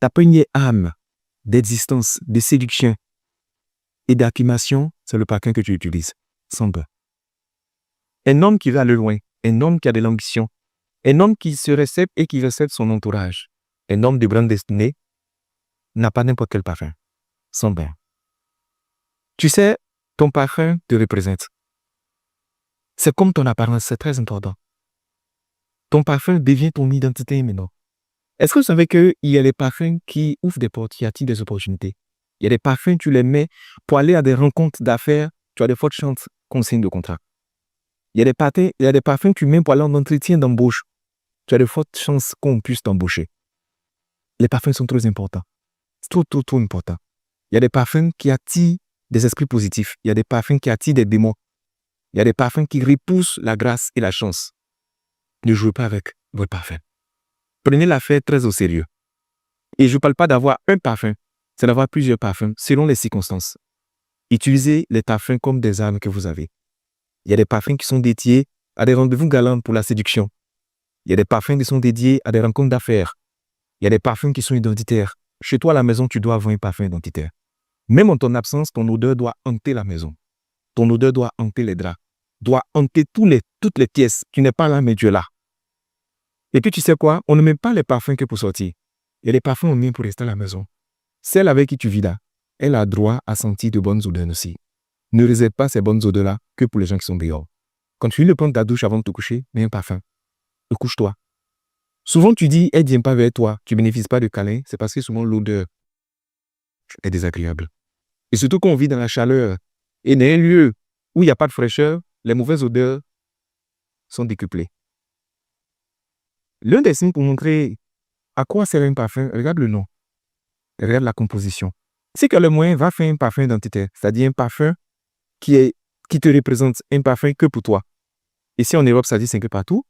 Ta première âme d'existence, de séduction et d'acclimation, c'est le parfum que tu utilises, sans beurre. Un homme qui va aller loin, un homme qui a de l'ambition, un homme qui se recèle et qui recèle son entourage, un homme de grande destinée, n'a pas n'importe quel parfum, sans beurre. Tu sais, ton parfum te représente. C'est comme ton apparence, c'est très important. Ton parfum devient ton identité maintenant. Est-ce que vous savez qu'il y a des parfums qui ouvrent des portes, qui attirent des opportunités? Il y a des parfums, tu les mets pour aller à des rencontres d'affaires, tu as des fortes chances qu'on signe de contrat. Il y a des parfums que tu mets pour aller en entretien d'embauche. Tu as de fortes chances qu'on puisse t'embaucher. Les parfums sont très importants. C'est trop important. Il y a des parfums qui attirent des esprits positifs. Il y a des parfums qui attirent des démons. Il y a des parfums qui repoussent la grâce et la chance. Ne jouez pas avec votre parfum. Prenez l'affaire très au sérieux. Et je ne parle pas d'avoir un parfum, c'est d'avoir plusieurs parfums selon les circonstances. Utilisez les parfums comme des armes que vous avez. Il y a des parfums qui sont dédiés à des rendez-vous galants pour la séduction. Il y a des parfums qui sont dédiés à des rencontres d'affaires. Il y a des parfums qui sont identitaires. Chez toi à la maison, tu dois avoir un parfum identitaire. Même en ton absence, ton odeur doit hanter la maison. Ton odeur doit hanter les draps, doit hanter toutes les pièces. Tu n'es pas là, mais tu es là. Et puis tu sais quoi? On ne met pas les parfums que pour sortir. Il y a des parfums on met pour rester à la maison. Celle avec qui tu vis là, elle a droit à sentir de bonnes odeurs aussi. Ne réserve pas ces bonnes odeurs-là que pour les gens qui sont dehors. Quand tu viens de prendre ta douche avant de te coucher, mets un parfum. Couche-toi. Souvent tu dis, elle ne vient pas vers toi, tu ne bénéficies pas de câlin, c'est parce que souvent l'odeur est désagréable. Et surtout quand on vit dans la chaleur et dans un lieu où il n'y a pas de fraîcheur, les mauvaises odeurs sont décuplées. L'un des signes pour montrer à quoi sert un parfum, regarde le nom, regarde la composition. Si tu as le moyen, va faire un parfum identitaire, c'est-à-dire un parfum qui te représente, un parfum que pour toi. Ici en Europe, ça dit c'est un peu partout.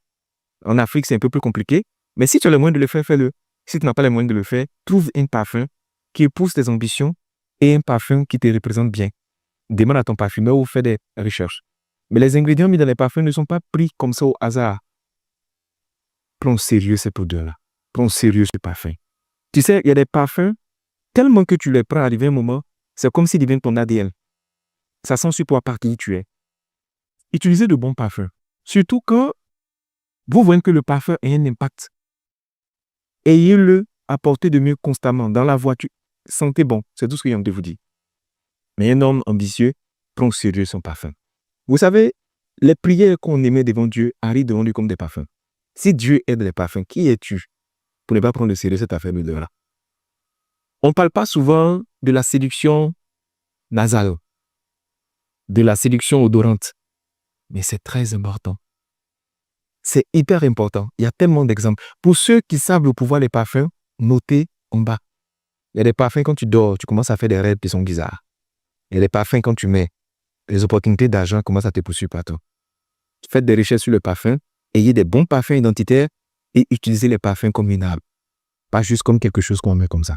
En Afrique, c'est un peu plus compliqué. Mais si tu as le moyen de le faire, fais-le. Si tu n'as pas le moyen de le faire, trouve un parfum qui épouse tes ambitions et un parfum qui te représente bien. Demande à ton parfumeur ou fais des recherches. Mais les ingrédients mis dans les parfums ne sont pas pris comme ça au hasard. Prends au sérieux cette odeur-là. Prends au sérieux ce parfum. Tu sais, il y a des parfums, tellement que tu les prends arrivé un moment, c'est comme s'ils deviennent ton ADN. Ça sent sur toi par qui tu es. Utilisez de bons parfums. Surtout quand vous voyez que le parfum a un impact. Ayez-le à portée de main constamment dans la voiture. Sentez bon, c'est tout ce que j'ai envie de vous dire. Mais un homme ambitieux prend au sérieux son parfum. Vous savez, les prières qu'on émet devant Dieu arrivent devant lui comme des parfums. Si Dieu aide les parfums, qui es-tu pour ne pas prendre au sérieux cette affaire de là? On ne parle pas souvent de la séduction nasale, de la séduction odorante, mais c'est très important. C'est hyper important. Il y a tellement d'exemples. Pour ceux qui savent le pouvoir des parfums, notez en bas. Il y a des parfums quand tu dors, tu commences à faire des rêves qui sont bizarres. Il y a des parfums quand tu mets, les opportunités d'argent commencent à te poursuivre partout. Faites des recherches sur le parfum, ayez des bons parfums identitaires et utilisez les parfums comme une arme. Pas juste comme quelque chose qu'on met comme ça.